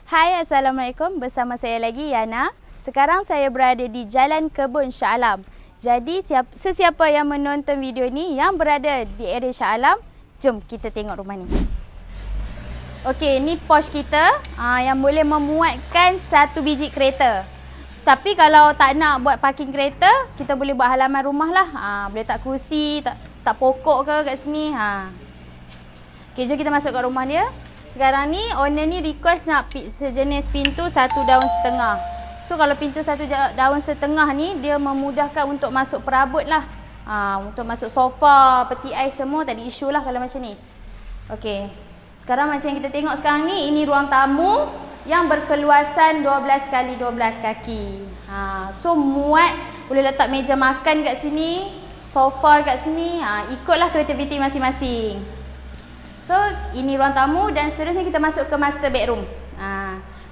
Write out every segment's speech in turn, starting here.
Hai, Assalamualaikum. Bersama saya lagi, Yana. Sekarang saya berada di Jalan Kebun Shah Alam. Jadi, sesiapa yang menonton video ni yang berada di area Shah Alam, jom kita tengok rumah ni. Okey, ni pos kita yang boleh memuatkan 1 biji kereta. Tapi kalau tak nak buat parking kereta, kita boleh buat halaman rumah lah. Boleh tak kerusi, tak pokok ke kat sini. Okey, jom kita masuk kat rumah dia. Sekarang ni owner ni request nak sejenis pintu 1 daun setengah. So kalau pintu 1 daun setengah ni dia memudahkan untuk masuk perabot lah. Untuk masuk sofa, peti ais semua tak ada isu lah kalau macam ni. Okey. Sekarang macam yang kita tengok sekarang ni, ini ruang tamu yang berkeluasan 12 kali 12 kaki. So muat, boleh letak meja makan kat sini, sofa kat sini, ikutlah kreativiti masing-masing. So, ini ruang tamu dan seterusnya kita masuk ke master bedroom.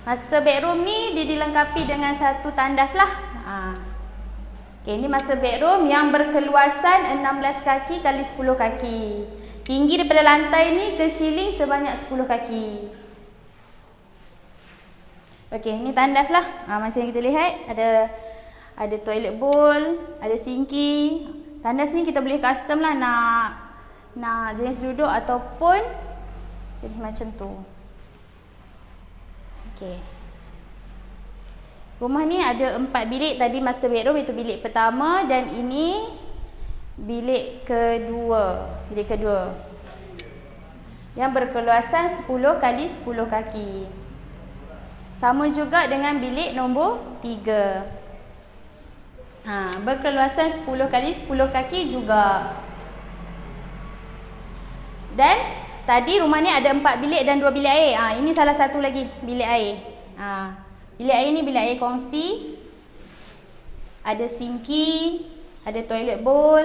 Master bedroom ni dia dilengkapi dengan satu tandas lah. Okay, ini master bedroom yang berkeluasan 16 kaki kali 10 kaki. Tinggi daripada lantai ni ke ceiling sebanyak 10 kaki. Okay, ini tandas lah. Macam yang kita lihat, ada toilet bowl, ada sinki. Tandas ni kita boleh custom lah nak jenis duduk ataupun jenis macam tu. Okey. Rumah ni ada 4 bilik. Tadi master bedroom itu bilik pertama dan ini bilik kedua. Bilik kedua. Yang berkeluasan 10 kali 10 kaki. Sama juga dengan bilik nombor 3. Berkeluasan 10 kali 10 kaki juga. Dan tadi rumah ni ada 4 bilik dan 2 bilik air. Ini salah satu lagi bilik air. Bilik air ni bilik air kongsi. Ada sinki, ada toilet bowl.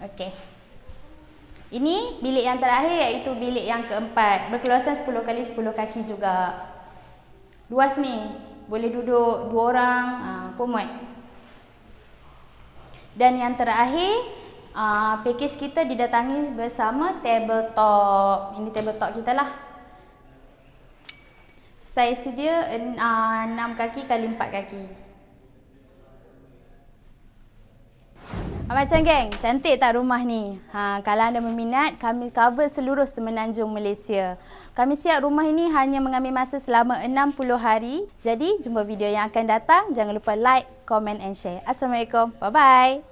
Okey. Ini bilik yang terakhir iaitu bilik yang keempat. Berkeluasan 10 kali 10 kaki juga. Luas ni. Boleh duduk 2 orang pun muat. Dan yang terakhir, package kita didatangi bersama tabletop. Ini tabletop kita lah. Saiz dia 6 kaki kali 4 kaki. Macam geng, cantik tak rumah ni? Kalau anda berminat, kami cover seluruh Semenanjung Malaysia. Kami siap rumah ini hanya mengambil masa selama 60 hari. Jadi, jumpa video yang akan datang. Jangan lupa like, comment and share. Assalamualaikum. Bye-bye.